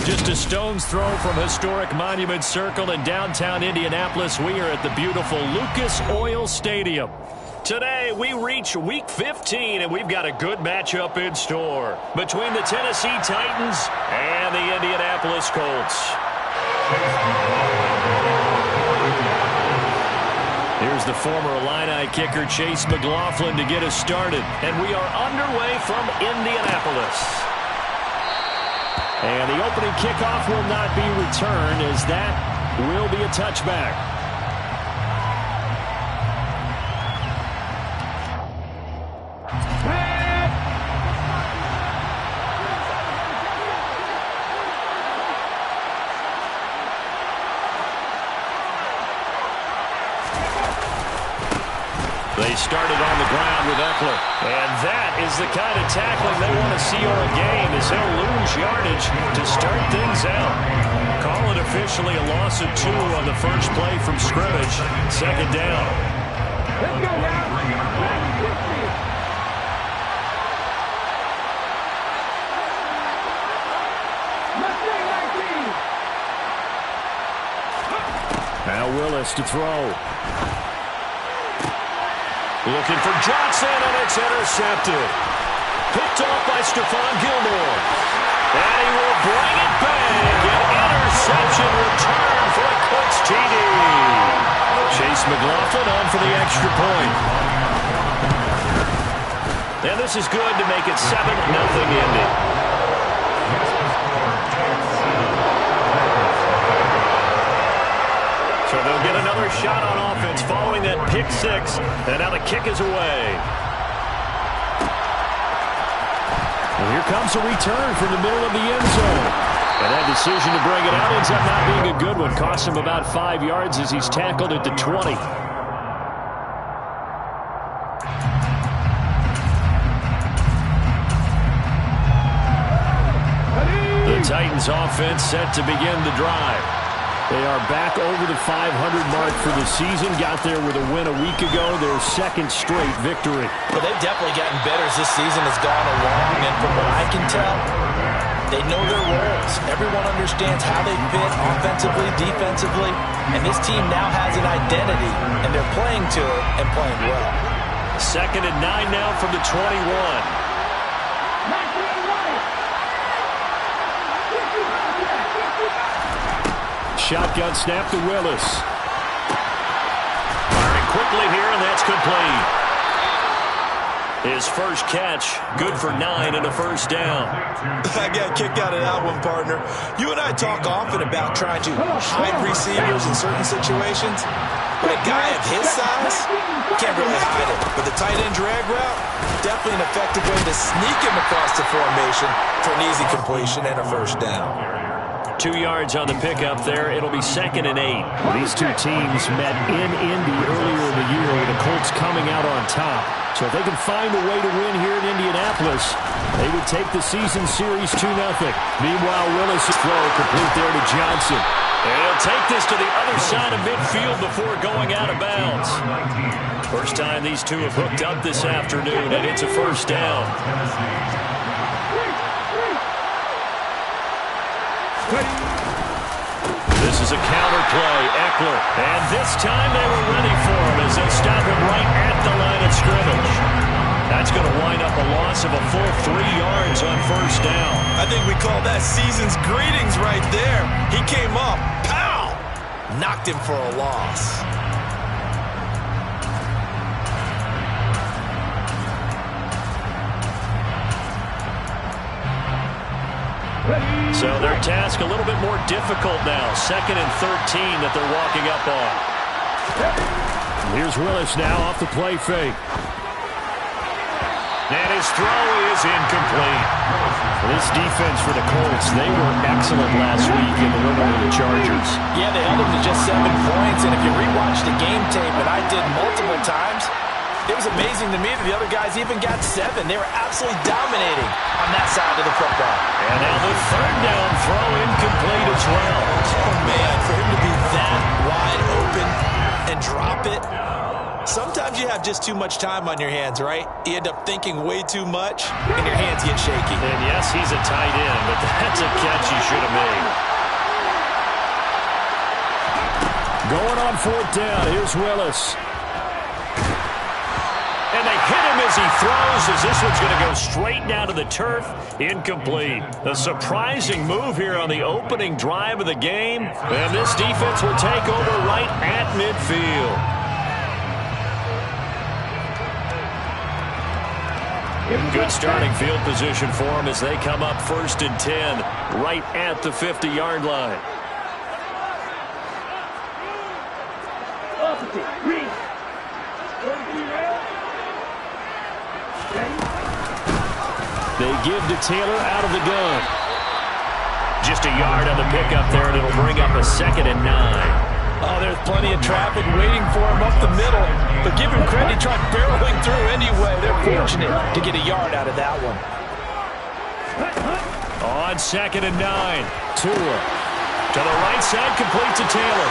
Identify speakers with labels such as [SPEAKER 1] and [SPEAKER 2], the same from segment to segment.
[SPEAKER 1] Just a stone's throw from historic Monument Circle in downtown Indianapolis. We are at the beautiful Lucas Oil Stadium. Today, we reach Week 15, and we've got a good matchup in store between the Tennessee Titans and the Indianapolis Colts. Here's the former Illini kicker, Chase McLaughlin, to get us started. And we are underway from Indianapolis. And the opening kickoff will not be returned, as that will be a touchback. They started on the ground with Eckler. And that is the kind of tackling they want to see on a game, as he'll lose yardage to start things out. Call it officially a loss of 2 on the first play from scrimmage. Second down.
[SPEAKER 2] Let's go now.
[SPEAKER 1] Now Willis to throw. Looking for Johnson, and it's intercepted. Picked off by Stephon Gilmore. And he will bring it back. An interception return for a Colts TD. Chase McLaughlin on for the extra point. And this is good to make it 7-0 Indy. So they'll get another shot on offense following that pick 6. And now the kick is away. And here comes a return from the middle of the end zone. And that decision to bring it out ends up not being a good one. Costs him about 5 yards as he's tackled at the 20. The Titans offense set to begin the drive. They are back over the 500 mark for the season. Got there with a win a week ago. Their second straight victory.
[SPEAKER 3] Well, they've definitely gotten better as this season has gone along. And from what I can tell, they know their roles. Everyone understands how they fit offensively, defensively. And this team now has an identity. And they're playing to it and playing well.
[SPEAKER 1] 2nd and 9 now from the 21. Shotgun snap to Willis. Firing quickly here, and that's complete. His first catch, good for 9 and a first down.
[SPEAKER 3] I got a kick out of that one, partner. You and I talk often about trying to hide receivers in certain situations. But a guy of his size can't really hide it. But the tight end drag route, definitely an effective way to sneak him across the formation for an easy completion and a first down.
[SPEAKER 1] 2 yards on the pickup there. It'll be 2nd and 8. These two teams met in Indy earlier in the year with the Colts coming out on top. So if they can find a way to win here in Indianapolis, they would take the season series 2-0. Meanwhile, Willis' throw complete there to Johnson. And he'll take this to the other side of midfield before going out of bounds. First time these two have hooked up this afternoon, and it's a first down. This is a counter play, Eckler. And this time they were ready for him as they stop him right at the line of scrimmage. That's going to wind up a loss of a full 3 yards on first down.
[SPEAKER 3] I think we call that season's greetings right there. He came up, pow! Knocked him for a loss.
[SPEAKER 1] So their task a little bit more difficult now. 2nd and 13 that they're walking up on. Here's Willis now off the play fake. And his throw is incomplete. This defense for the Colts, they were excellent last week in the win over the Chargers.
[SPEAKER 3] Yeah, they held them to just 7 points. And if you rewatch the game tape, and I did multiple times, it was amazing to me that the other guys even got 7. They were absolutely dominating on that side of the football.
[SPEAKER 1] And now the 3rd down throw incomplete as well.
[SPEAKER 3] Oh, man, for him to be that wide open and drop it. Sometimes you have just too much time on your hands, right? You end up thinking way too much, and your hands get shaky.
[SPEAKER 1] And yes, he's a tight end, but that's a catch he should have made. Going on 4th down, here's Willis. And they hit him as he throws, as this one's going to go straight down to the turf. Incomplete. A surprising move here on the opening drive of the game. And this defense will take over right at midfield. Good starting field position for them as they come up 1st and 10, right at the 50-yard line. They give to Taylor out of the gun. Just a yard on the pickup there, and it'll bring up a 2nd and 9.
[SPEAKER 3] Oh, there's plenty of traffic waiting for him up the middle. But give him credit, he tried barreling through anyway. They're fortunate to get a yard out of that one.
[SPEAKER 1] On 2nd and 9, Tua. To the right side, complete to Taylor.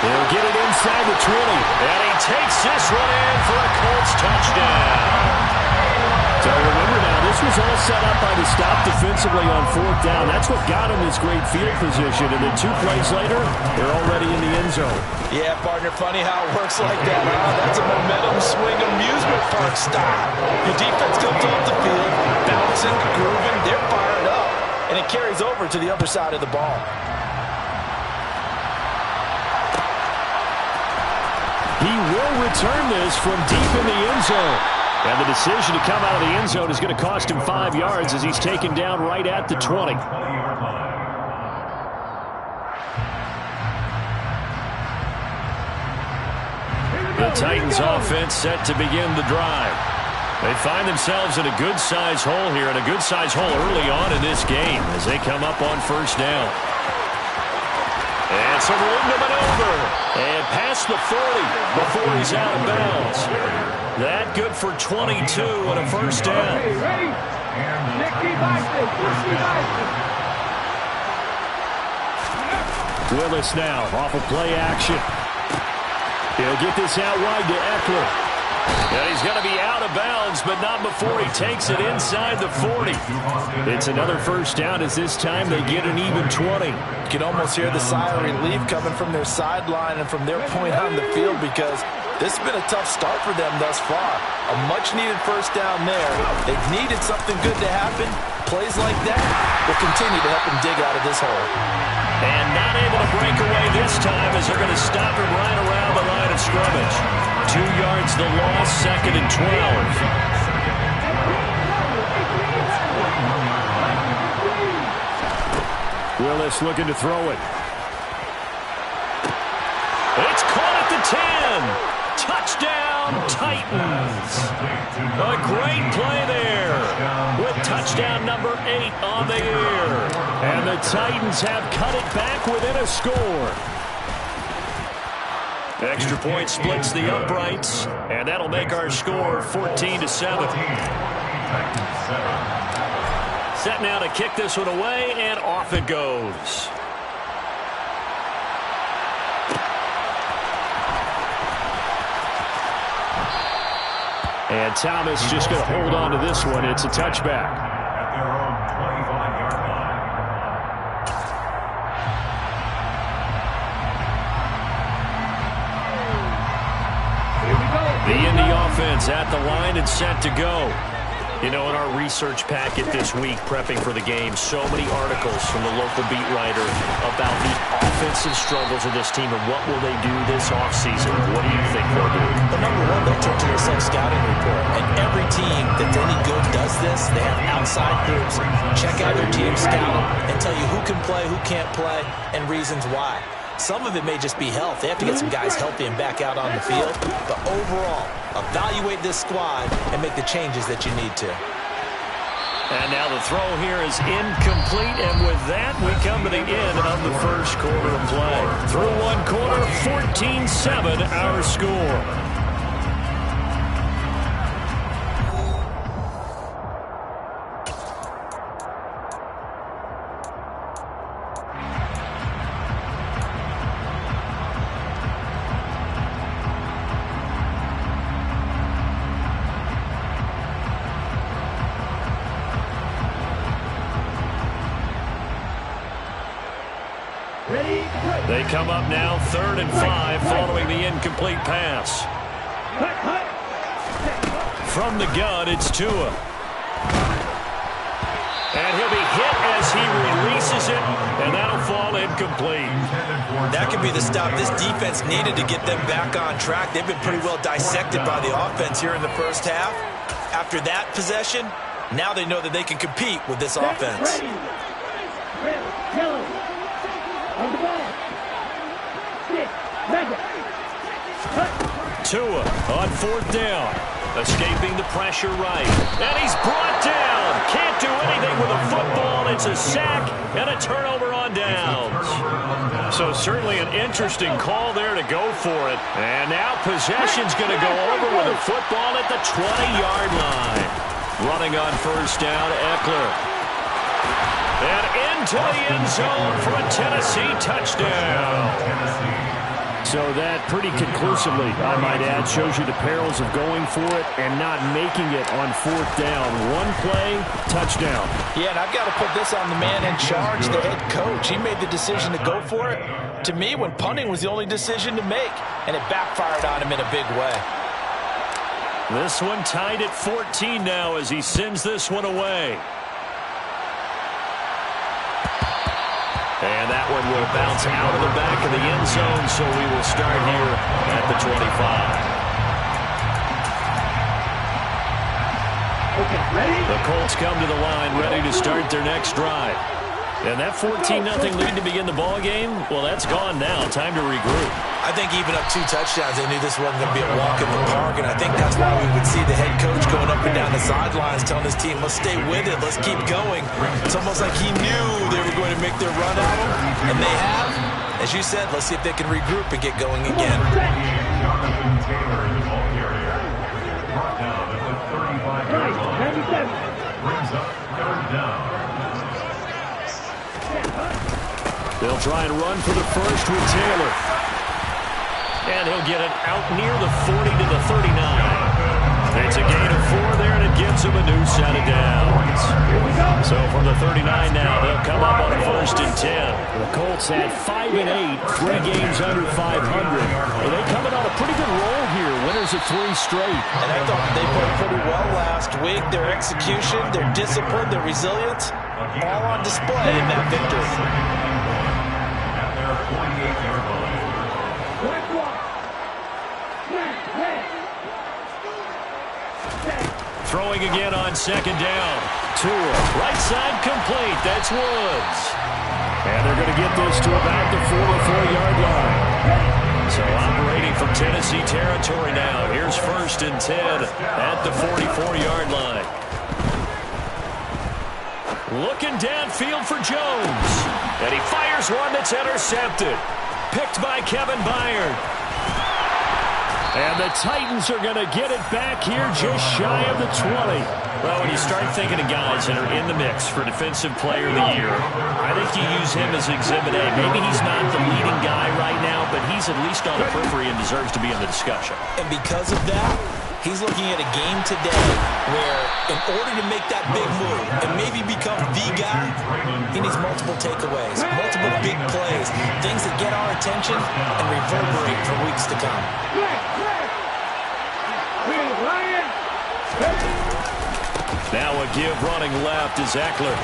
[SPEAKER 1] He'll get it inside the 20. And he takes this one in for a Colts touchdown. So remember now, this was all set up by the stop defensively on 4th down. That's what got him this great field position. And then 2 plays later, they're already in the end zone.
[SPEAKER 3] Yeah, partner, funny how it works like that, huh? That's a momentum swing amusement park style. Your defense comes off the field, bouncing, grooving, they're fired up. And it carries over to the other side of the ball.
[SPEAKER 1] He will return this from deep in the end zone. And the decision to come out of the end zone is going to cost him 5 yards as he's taken down right at the 20. The Titans offense set to begin the drive. They find themselves in a good-sized hole here, and a good-sized hole early on in this game as they come up on 1st down. And some room to maneuver. And past the 40 before he's out of bounds. That good for 22 on a 1st down. Willis now off of play action. He'll get this out wide to Eckler. And he's going to be out of bounds, but not before he takes it inside the 40. It's another 1st down as this time they get an even 20.
[SPEAKER 3] You can almost hear the sigh of relief coming from their sideline and from their point on the field because this has been a tough start for them thus far. A much-needed 1st down there. They've needed something good to happen. Plays like that will continue to help them dig out of this hole.
[SPEAKER 1] And not able to break away this time as they're going to stop him right around the line of scrimmage. 2 yards the loss, 2nd and 12. Willis looking to throw it. It's caught at the 10. Touchdown, Titans. A great play there with touchdown number 8 on the year. And the Titans have cut it back within a score. Extra point splits the uprights, and that'll make our score 14-7. Set now to kick this one away, and off it goes. And Thomas just going to hold on to this one. It's a touchback. The Indy offense at the line and set to go. You know, in our research packet this week, prepping for the game, so many articles from the local beat writer about the offensive struggles of this team and what will they do this offseason. What do you think they'll do?
[SPEAKER 3] Well, number one, they'll turn to their self-scouting report. And every team that's any good does this. They have outside groups. Check out their team, scout them, and tell you who can play, who can't play, and reasons why. Some of it may just be health. They have to get some guys healthy and back out on the field. But overall, evaluate this squad and make the changes that you need to.
[SPEAKER 1] And now the throw here is incomplete. And with that, we come to the end of the first quarter of play. Through one quarter, 14-7 our score. They come up now 3rd and 5 following the incomplete pass. From the gun, it's Tua. And he'll be hit as he releases it, and that'll fall incomplete.
[SPEAKER 3] That could be the stop this defense needed to get them back on track. They've been pretty well dissected by the offense here in the first half. After that possession, now they know that they can compete with this offense.
[SPEAKER 1] Tua on 4th down. Escaping the pressure right. And he's brought down. Can't do anything with a football. It's a sack and a turnover on downs. So certainly an interesting call there to go for it. And now possession's going to go over with a football at the 20-yard line. Running on 1st down, Eckler. And into the end zone for a Tennessee touchdown. So that pretty conclusively, I might add, shows you the perils of going for it and not making it on 4th down. One play, touchdown.
[SPEAKER 3] Yeah, and I've got to put this on the man in charge, the head coach. He made the decision to go for it. To me, when punting was the only decision to make, and it backfired on him in a big way.
[SPEAKER 1] This one tied at 14 now as he sends this one away. And that one will bounce out of the back of the end zone, so we will start here at the 25.
[SPEAKER 2] Okay, ready?
[SPEAKER 1] The Colts come to the line, ready to start their next drive. And that 14-0 lead to begin the ball game, well, that's gone now. Time to regroup.
[SPEAKER 3] I think even up 2 touchdowns, they knew this wasn't going to be a walk in the park, and I think that's why we would see the head coach going up and down the sidelines telling his team, let's stay with it, let's keep going. It's almost like he knew they were going to make their run at him, and they have. As you said, let's see if they can regroup and get going again.
[SPEAKER 1] They'll try and run for the first with Taylor. And he'll get it out near the 40 to the 39. It's a gain of 4 there, and it gives him a new set of downs. So from the 39 now, they'll come up on 1st and 10. The Colts had 5 and 8, 3 games under 500. And they coming on a pretty good roll here, winners of 3 straight.
[SPEAKER 3] And I thought they played pretty well last week. Their execution, their discipline, their resilience, all on display in that victory.
[SPEAKER 1] Throwing again on 2nd down. Tua, right side complete. That's Woods. And they're going to get this to about the 44-yard line. So operating from Tennessee territory now. Here's 1st and 10 at the 44-yard line. Looking downfield for Jones. And he fires one that's intercepted. Picked by Kevin Byard. And the Titans are going to get it back here just shy of the 20. Well, when you start thinking of guys that are in the mix for Defensive Player of the Year, I think you use him as Exhibit A. Maybe he's not the leading guy right now, but he's at least on the periphery and deserves to be in the discussion.
[SPEAKER 3] And because of that, he's looking at a game today where in order to make that big move and maybe become the guy, he needs multiple takeaways, multiple big plays, things that get our attention and reverberate for weeks to come.
[SPEAKER 1] Now a give running left is Eckler.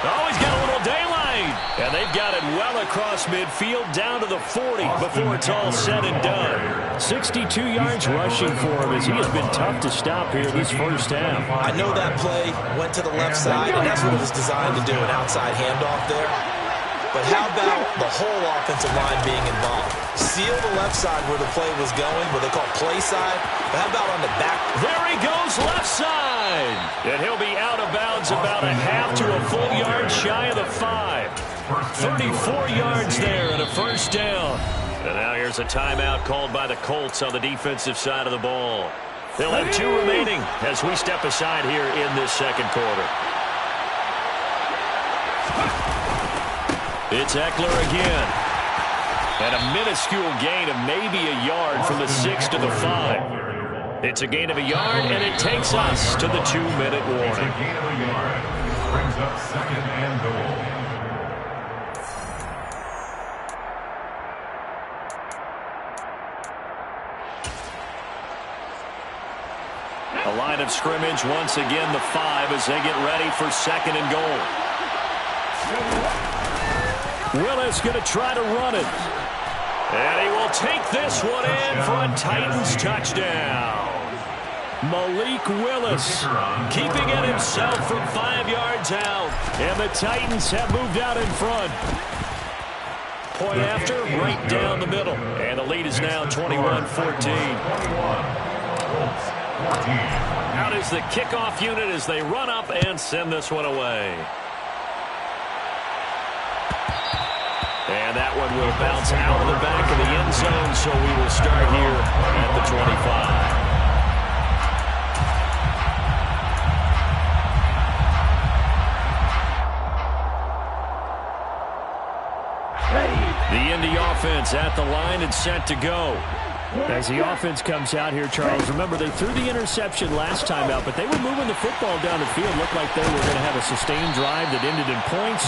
[SPEAKER 1] Oh, he's got a little daylight. And they've got it well across midfield down to the 40 before it's all said and done. 62 yards rushing for him as he has been tough to stop here this first half.
[SPEAKER 3] I know that play went to the left side, and that's what it was designed to do, an outside handoff there. But how about the whole offensive line being involved? Seal the left side where the play was going, what they call play side. But how about on the back?
[SPEAKER 1] There he goes, left side. And he'll be out of bounds about a half to a full yard shy of the 5. 34 yards there and a first down. And now here's a timeout called by the Colts on the defensive side of the ball. They'll have 2 remaining as we step aside here in this second quarter. It's Eckler again. And a minuscule gain of maybe a yard from the 6 to the 5. It's a gain of a yard, and it takes us to the 2-minute warning.
[SPEAKER 4] Brings up 2nd and goal.
[SPEAKER 1] line of scrimmage, once again the 5 as they get ready for 2nd and goal. Willis going to try to run it. And he will take this one in for a Titans touchdown. Malik Willis keeping it himself from 5 yards out. And the Titans have moved out in front. Point after, right down the middle. And the lead is now 21-14. Out is the kickoff unit as they run up and send this one away. And that one will bounce out of the back of the end zone, so we will start here at the 25. The Indy offense at the line and set to go. As the offense comes out here, Charles, remember they threw the interception last time out, but they were moving the football down the field. Looked like they were going to have a sustained drive that ended in points,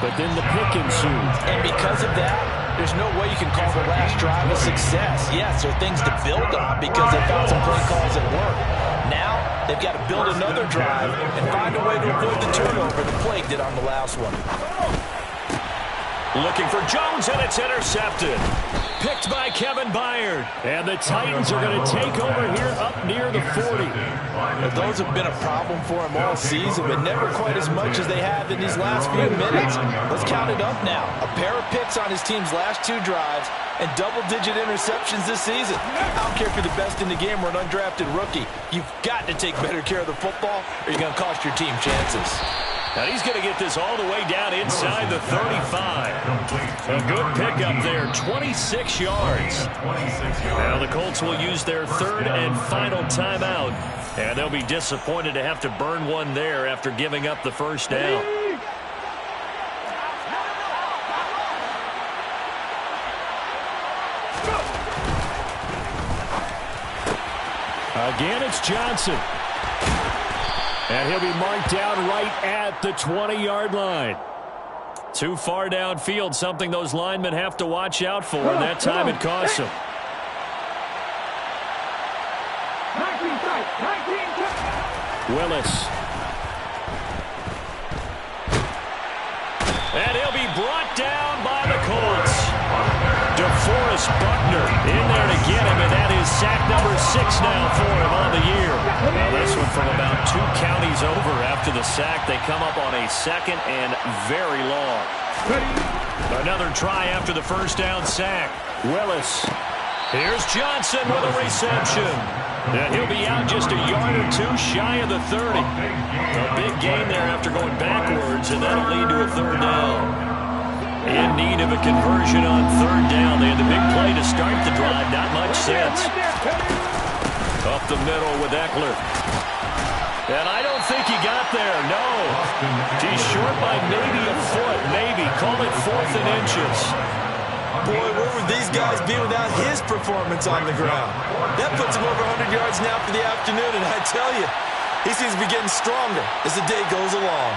[SPEAKER 1] but then the pick ensued.
[SPEAKER 3] And because of that, there's no way you can call the last drive a success. Yes, there are things to build on because they found some play calls that work. Now, they've got to build another drive and find a way to avoid the turnover the play did on the last one.
[SPEAKER 1] Looking for Jones, and it's intercepted. Picked by Kevin Byard. And the Titans are going to take over here up near the 40.
[SPEAKER 3] Those have been a problem for them all season, but never quite as much as they have in these last few minutes. Let's count it up now. A pair of picks on his team's last 2 drives and double-digit interceptions this season. I don't care if you're the best in the game or an undrafted rookie. You've got to take better care of the football or you're going to cost your team chances.
[SPEAKER 1] Now he's going to get this all the way down inside the 35. A good pickup there, 26 yards. Now the Colts will use their 3rd and final timeout. And they'll be disappointed to have to burn one there after giving up the first down. Again, it's Johnson. And he'll be marked down right at the 20-yard line. Too far downfield, something those linemen have to watch out for, and that time it costs them. Willis. And he'll be brought down by the Colts. DeForest Buckner in there to get him, and that is sack number 6 now for him on the year. Now this one from about 2 counties over after the sack. They come up on a 2nd and very long. Another try after the first down sack. Willis. Here's Johnson with a reception. And he'll be out just a yard or 2 shy of the 30. A big gain there after going backwards, and that'll lead to a 3rd down. In need of a conversion on 3rd down. They had the big play to start the drive. Not much sense. Up the middle with Eckler. And I don't think he got there. No. He's short by maybe a foot. Maybe. Call it 4th and inches.
[SPEAKER 3] Boy, where would these guys be without his performance on the ground? That puts him over 100 yards now for the afternoon, and I tell you, he seems to be getting stronger as the day goes along.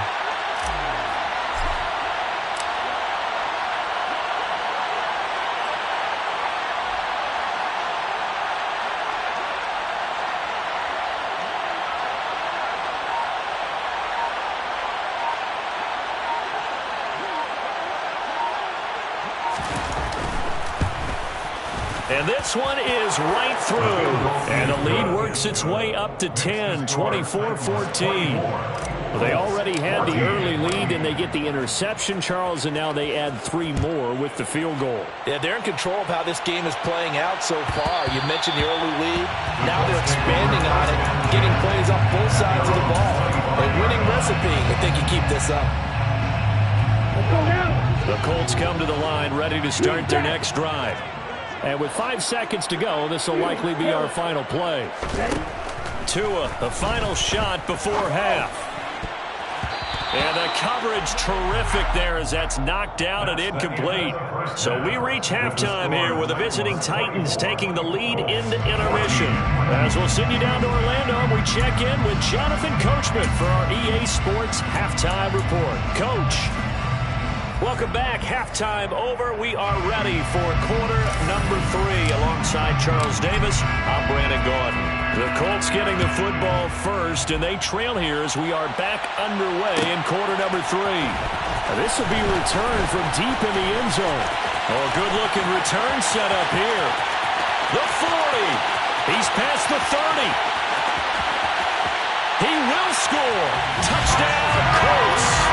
[SPEAKER 1] And this one is right through. And the lead works its way up to 10, 24-14. Well, they already had the early lead, and they get the interception, Charles, and now they add 3 more with the field goal.
[SPEAKER 3] Yeah, they're in control of how this game is playing out so far. You mentioned the early lead. Now they're expanding on it, getting plays off both sides of the ball. A winning recipe if they can keep this up.
[SPEAKER 1] The Colts come to the line, ready to start their next drive. And with 5 seconds to go, this will likely be our final play. Tua, the final shot before half. And the coverage terrific there as that's knocked down and incomplete. So we reach halftime here with the visiting Titans taking the lead into intermission. As we'll send you down to Orlando, we check in with Jonathan Coachman for our EA Sports Halftime Report. Coach. Welcome back. Halftime over. We are ready for quarter number 3 alongside Charles Davis. I'm Brandon Gaudin. The Colts getting the football first, and they trail here as we are back underway in quarter number 3. This will be returned from deep in the end zone. Oh, good-looking return set up here. The 40. He's past the 30. He will score. Touchdown, Colts.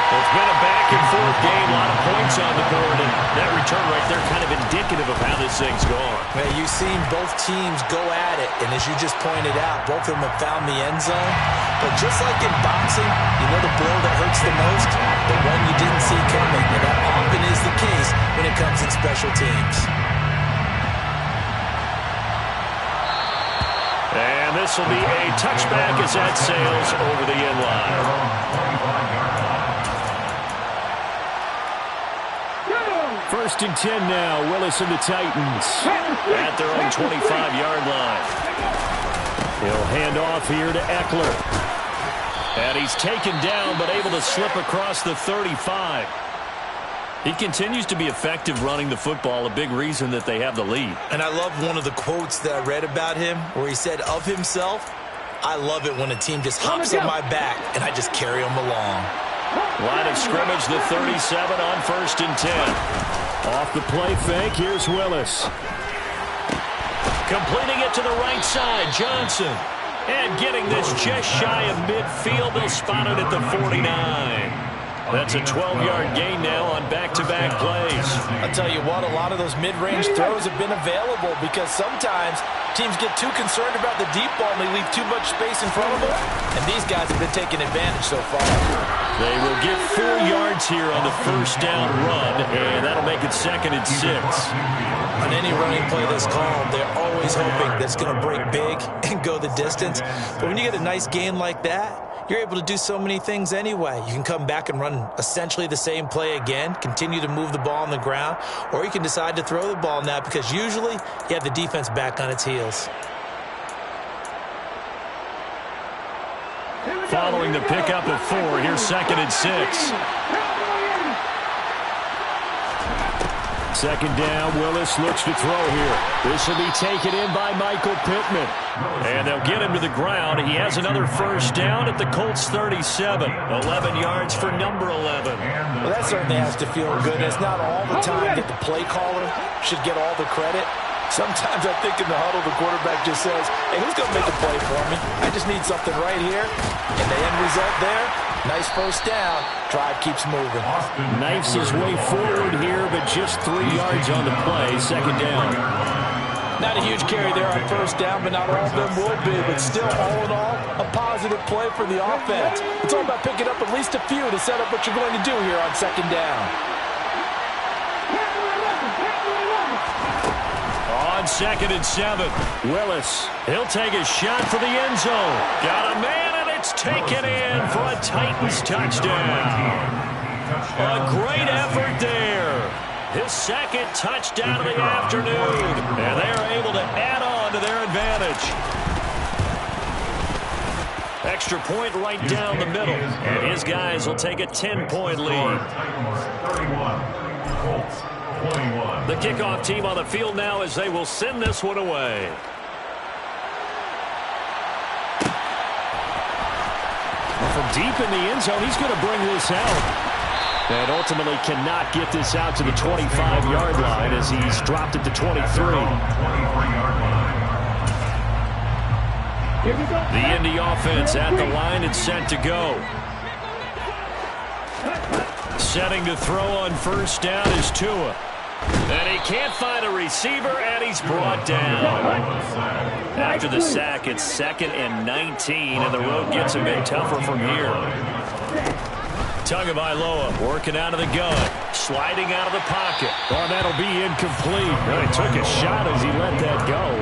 [SPEAKER 1] It's been a back-and-forth game, a lot of points on the board, and that return right there kind of indicative of how this thing's gone.
[SPEAKER 3] Man, you've seen both teams go at it, and as you just pointed out, both of them have found the end zone. But just like in boxing, you know the blow that hurts the most? The one you didn't see coming, and that often is the case when it comes in special teams.
[SPEAKER 1] And this will be a touchback as that sails over the end line. First and 10 now. Willis and the Titans at their own 25-yard line. He'll hand off here to Eckler. And he's taken down but able to slip across the 35. He continues to be effective running the football, a big reason that they have the lead.
[SPEAKER 3] And I love one of the quotes that I read about him where he said of himself, "I love it when a team just hops on my back and I just carry them along."
[SPEAKER 1] Line of scrimmage, the 37 on first and 10. Off the play fake, here's Willis. Completing it to the right side, Johnson. And getting this just shy of midfield, they'll spot it at the 49. That's a 12-yard gain now on back-to-back plays.
[SPEAKER 3] I'll tell you what, a lot of those mid-range throws have been available because sometimes teams get too concerned about the deep ball and they leave too much space in front of them. And these guys have been taking advantage so far.
[SPEAKER 1] They will get 4 yards here on the first down run, and that'll make it 2nd and 6.
[SPEAKER 3] On any running play that's called, they're always hoping that's going to break big and go the distance. But when you get a nice gain like that, you're able to do so many things anyway. You can come back and run essentially the same play again, continue to move the ball on the ground, or you can decide to throw the ball now because usually you have the defense back on its heels.
[SPEAKER 1] Following the pickup of 4, here's 2nd and 6. Second down, Willis looks to throw here. This will be taken in by Michael Pittman. And they'll get him to the ground. He has another first down at the Colts 37. 11 yards for number 11.
[SPEAKER 3] Well, that certainly has to feel good. It's not all the time that the play caller should get all the credit. Sometimes I think in the huddle, the quarterback just says, "Hey, who's going to make a play for me? I just need something right here." And the end result there, nice first down. Drive keeps moving.
[SPEAKER 1] Knifes his way forward here, but just 3 yards on the play. Second down.
[SPEAKER 3] Not a huge carry there on first down, but not all of them will be. But still, all in all, a positive play for the offense. It's all about picking up at least a few to set up what you're going to do here on second down.
[SPEAKER 1] On 2nd and 7, Willis. He'll take a shot for the end zone. Got a man, and it's taken in for a Titans touchdown. A great effort there. His 2nd touchdown of the afternoon. And they're able to add on to their advantage. Extra point right down the middle. And his guys will take a 10-point lead.
[SPEAKER 2] 31, Colts. 21.
[SPEAKER 1] The kickoff team on the field now as they will send this one away. From deep in the end zone, he's going to bring this out. And ultimately cannot get this out to the 25-yard line as he's dropped it to 23. The Indy offense at the line and set to go. Setting to throw on first down is Tua. And he can't find a receiver, and he's brought down. After the sack, it's 2nd and 19, and the road gets a bit tougher from here. Tagovailoa working out of the gun, sliding out of the pocket. Oh, that'll be incomplete. Well, he took a shot as he let that go.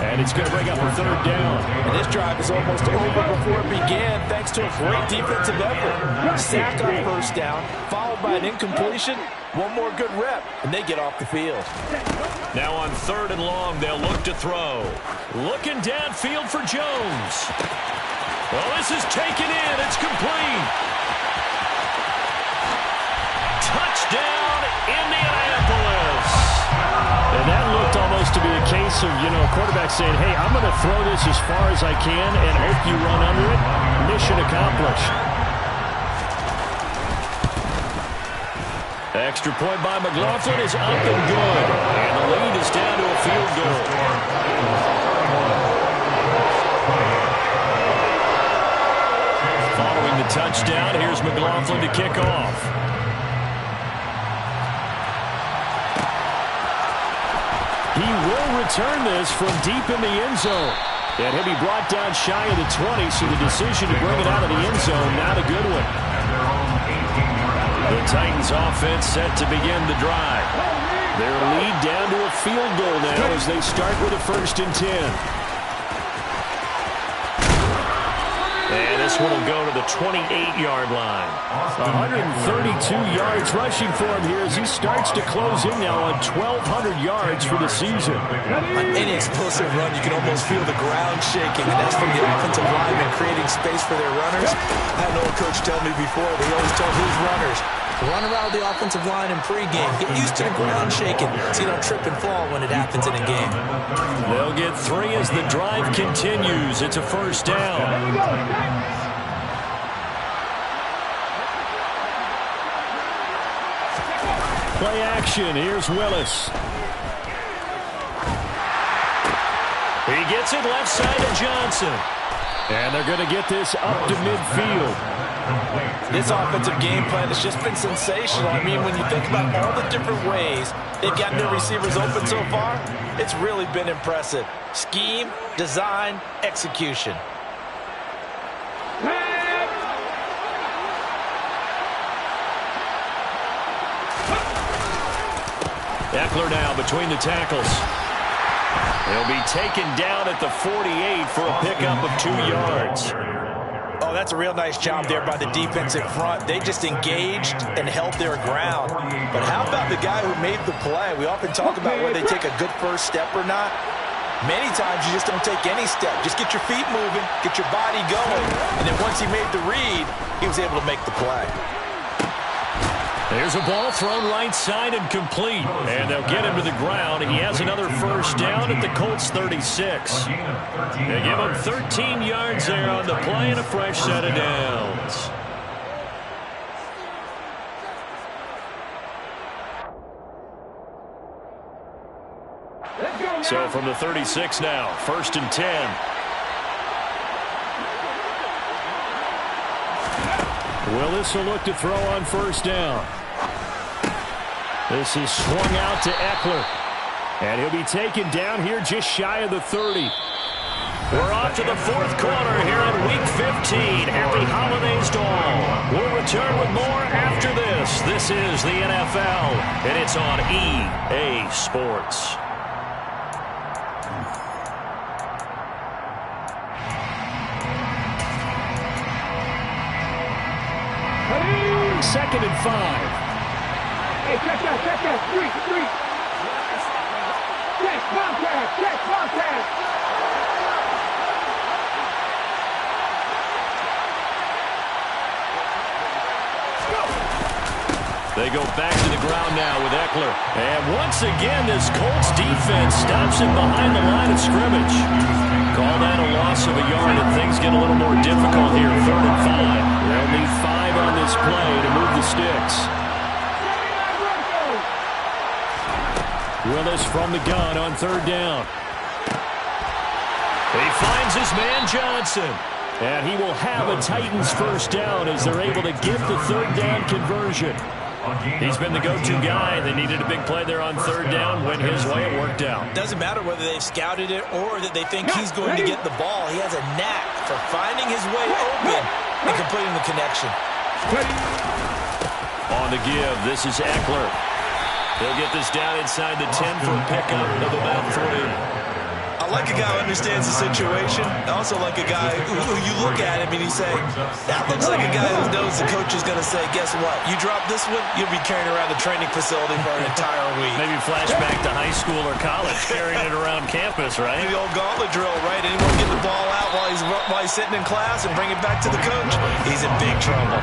[SPEAKER 1] And it's going to bring up a 3rd down.
[SPEAKER 3] And this drive is almost over before it began, thanks to a great defensive effort. Sack on first down, followed by an incompletion. One more good rep, and they get off the field.
[SPEAKER 1] Now on 3rd and long, they'll look to throw. Looking downfield for Jones. Well, this is taken in. It's complete. Touchdown, Indianapolis. And that looked almost to be the case impressive, quarterback saying, hey, I'm going to throw this as far as I can and hope you run under it. Mission accomplished. Extra point by McLaughlin is up and good. And the lead is down to a field goal. Following the touchdown, here's McLaughlin to kick off. He will return this from deep in the end zone. And he'll be brought down shy of the 20, so the decision to bring it out of the end zone, not a good one. The Titans offense set to begin the drive. Their lead down to a field goal now as they start with a 1st and 10. And this one will go to the 28-yard line. 132 yards rushing for him here as he starts to close in now on 1,200 yards for the season.
[SPEAKER 3] On any explosive run, you can almost feel the ground shaking, and that's from the offensive linemen creating space for their runners. I had an old coach tell me before, they always told his runners, run around the offensive line in pregame. Get used to the ground shaking so you don't trip and fall when it happens in a game.
[SPEAKER 1] They'll get 3 as the drive continues. It's a 1st down. Play action. Here's Willis. He gets it left side to Johnson. And they're going to get this up to midfield.
[SPEAKER 3] This offensive game plan has just been sensational. I mean, when you think about all the different ways they've gotten their receivers open so far, it's really been impressive. Scheme, design, execution.
[SPEAKER 1] Eckler now between the tackles. He'll be taken down at the 48 for a pickup of 2 yards.
[SPEAKER 3] Oh, that's a real nice job there by the defensive front. They just engaged and held their ground. But how about the guy who made the play? We often talk about whether they take a good first step or not. Many times you just don't take any step. Just get your feet moving, get your body going. And then once he made the read, he was able to make the play.
[SPEAKER 1] There's a ball thrown right side and complete. And they'll get him to the ground. He has another 1st down at the Colts 36. They give him 13 yards there on the play and a fresh set of downs. So from the 36 now, 1st and 10. Willis will look to throw on 1st down. This is swung out to Eckler. And he'll be taken down here just shy of the 30. We're off to the 4th quarter here in Week 15. Happy holidays to all. We'll return with more after this. This is the NFL, and it's on EA Sports. Second and 5.
[SPEAKER 4] Hey, check that, street. Check contact.
[SPEAKER 1] They go back to the ground now with Eckler. And once again, this Colts defense stops him behind the line of scrimmage. Call that a loss of a yard, and things get a little more difficult here. 3rd and 5. They'll need 5 on this play to move the sticks. Willis from the gun on 3rd down. He finds his man Johnson. And he will have a Titans 1st down as they're able to get the 3rd down conversion. He's been the go-to guy. They needed a big play there on 3rd down. Went his way. It worked out.
[SPEAKER 3] Doesn't matter whether they've scouted it or that they think he's going to get the ball. He has a knack for finding his way open and completing the connection.
[SPEAKER 1] On the give, this is Eckler. He'll get this down inside the 10 for a pickup of about 3.
[SPEAKER 3] I like a guy who understands the situation. I also like a guy who you look at him and you say, that looks like a guy who knows the coach is going to say, guess what? You drop this one, you'll be carrying around the training facility for an entire week.
[SPEAKER 1] Maybe flashback to high school or college, carrying it around campus, right?
[SPEAKER 3] The old gauntlet drill, right? Anyone get the ball out while he's sitting in class and bring it back to the coach? He's in big trouble.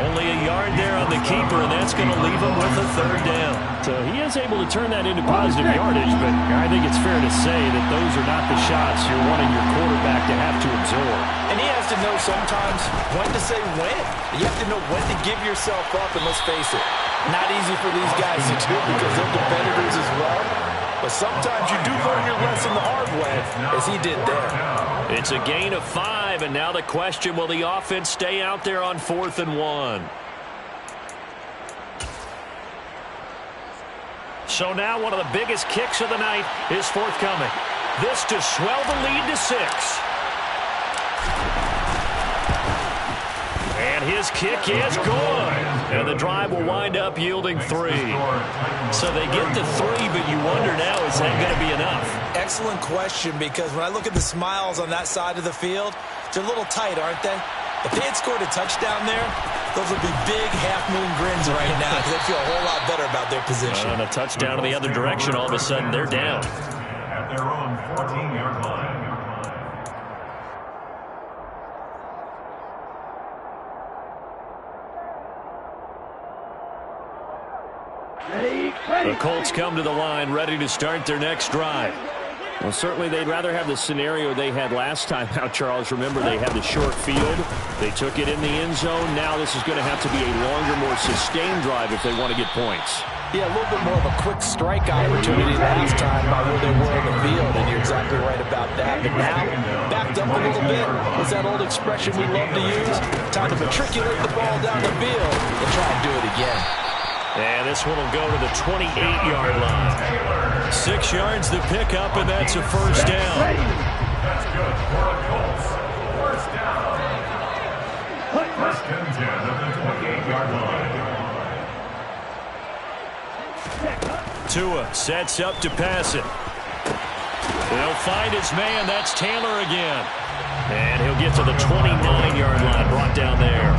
[SPEAKER 1] Only a yard there on the keeper, and that's going to leave him with a third down. So he is able to turn that into positive yardage, but I think it's fair to say that those are not the shots you're wanting your quarterback to have to absorb.
[SPEAKER 3] And he has to know sometimes when to say when. You have to know when to give yourself up, and let's face it, not easy for these guys to do because they're competitors as well. But sometimes you do learn your lesson the hard way, as he did there.
[SPEAKER 1] It's a gain of 5, and now the question, will the offense stay out there on 4th and 1? So now one of the biggest kicks of the night is forthcoming. This to swell the lead to 6. And his kick is good. And the drive will wind up yielding 3. So they get the 3, but you wonder now, is that going to be enough?
[SPEAKER 3] Excellent question, because when I look at the smiles on that side of the field, they're a little tight, aren't they? If they had scored a touchdown there, those would be big half-moon grins right now because they feel a whole lot better about their position.
[SPEAKER 1] And a touchdown in the other direction, all of a sudden they're down.
[SPEAKER 2] At their own 14-yard line.
[SPEAKER 1] The Colts come to the line ready to start their next drive. Well, certainly they'd rather have the scenario they had last time out, Charles. Remember, they had the short field. They took it in the end zone. Now this is going to have to be a longer, more sustained drive if they want to get points.
[SPEAKER 3] Yeah, a little bit more of a quick strike opportunity last time by where they were in the field, and you're exactly right about that. But now, backed up a little bit, was that old expression we love to use? Time to matriculate the ball down the field and try and do it again.
[SPEAKER 1] And this one will go to the 28-yard line. 6 yards to pick up, and that's a first down.
[SPEAKER 2] That's good for the Colts. First down. First and 10 at the 28-yard line.
[SPEAKER 1] Tua sets up to pass it. They'll find his man. That's Taylor again. And he'll get to the 29-yard line, brought down there.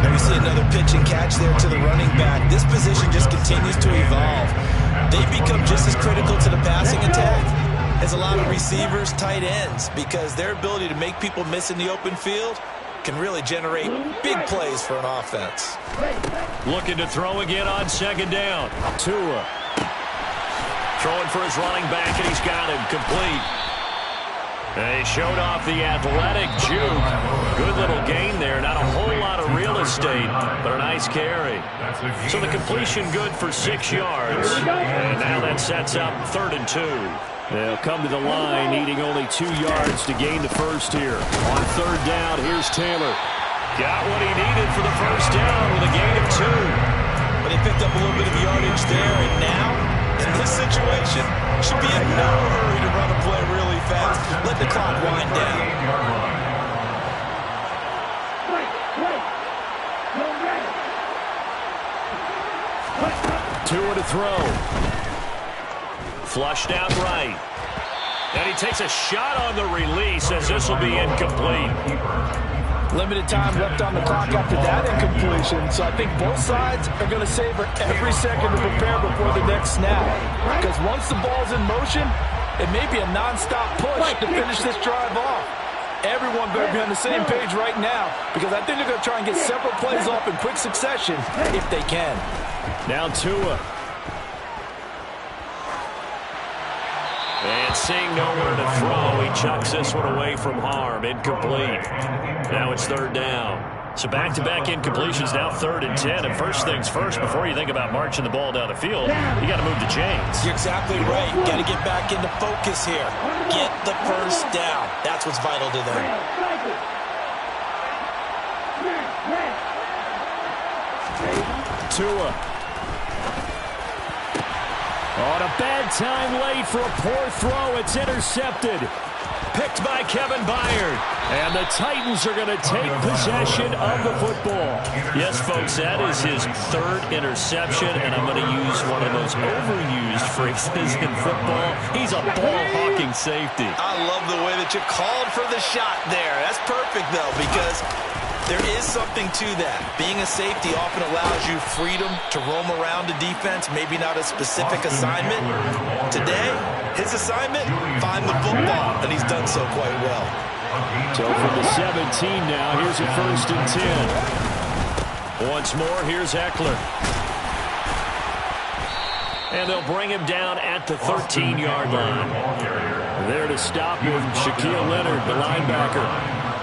[SPEAKER 3] Now you see another pitch and catch there to the running back. This position just continues to evolve. They become just as critical to the passing attack as a lot of receivers, tight ends, because their ability to make people miss in the open field can really generate big plays for an offense.
[SPEAKER 1] Looking to throw again on second down. Tua throwing for his running back, and he's got him complete. They showed off the athletic juke. Good little gain there. Not a whole lot of real estate, but a nice carry. So the completion good for 6 yards. And now that sets up 3rd and 2. They'll come to the line, needing only 2 yards to gain the first here. On 3rd down, here's Taylor. Got what he needed for the first down with a gain of 2.
[SPEAKER 3] But they picked up a little bit of yardage there, and now, in this situation, should be in no hurry to run a play really fast. Let the clock wind down.
[SPEAKER 1] Tua to throw. Flushed out right. And he takes a shot on the release as this will be incomplete.
[SPEAKER 5] Limited time left on the clock after that incompletion, so I think both sides are going to savor every second to prepare before the next snap. Because once the ball's in motion, it may be a non-stop push to finish this drive off. Everyone better be on the same page right now, because I think they're going to try and get several plays off in quick succession if they can.
[SPEAKER 1] Now Tua. And seeing nowhere to throw, he chucks this one away from harm. Incomplete. Now it's 3rd down. So back-to-back incompletions, now 3rd and 10. And first things first, before you think about marching the ball down the field, you got to move the chains.
[SPEAKER 3] You're exactly right. Got to get back into focus here. Get the first down. That's what's vital to them.
[SPEAKER 1] Tua. On a bad time late for a poor throw. It's intercepted. Picked by Kevin Byard. And the Titans are going to take possession of the football. Yes, folks, that is his 3rd interception, and I'm going to use one of the most overused phrases in football. He's a ball-hawking safety.
[SPEAKER 3] I love the way that you called for the shot there. That's perfect, though, because there is something to that. Being a safety often allows you freedom to roam around the defense, maybe not a specific assignment. Today, his assignment, find the football, and he's done so quite well.
[SPEAKER 1] So from the 17 now, here's a 1st and 10. Once more, here's Eckler. And they'll bring him down at the 13-yard line. There to stop him, Shaquille Leonard, the linebacker.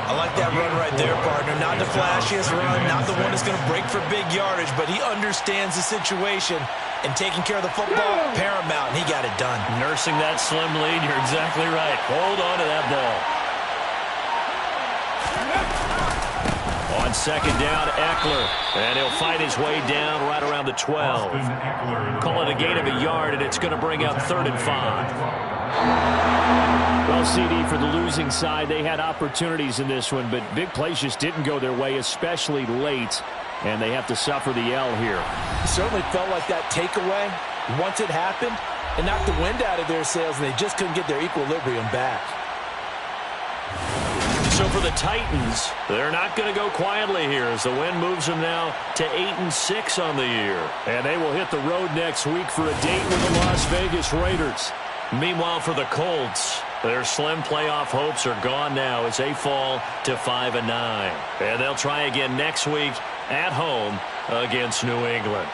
[SPEAKER 3] I like that run right there, partner. Not the flashiest run, not the one that's going to break for big yardage, but he understands the situation, and taking care of the football, paramount, and he got it done.
[SPEAKER 1] Nursing that slim lead, you're exactly right. Hold on to that ball. On second down, Eckler, and he'll fight his way down right around the 12. Call it a gain of a yard, and it's going to bring up 3rd and 5. Well, CD, for the losing side, they had opportunities in this one, but big plays just didn't go their way, especially late, and they have to suffer the L here.
[SPEAKER 5] It certainly felt like that takeaway, once it happened, it knocked the wind out of their sails, and they just couldn't get their equilibrium back.
[SPEAKER 1] So for the Titans, they're not going to go quietly here as the win moves them now to 8-6 on the year. And they will hit the road next week for a date with the Las Vegas Raiders. Meanwhile, for the Colts, their slim playoff hopes are gone now as they fall to 5-9. And they'll try again next week at home against New England.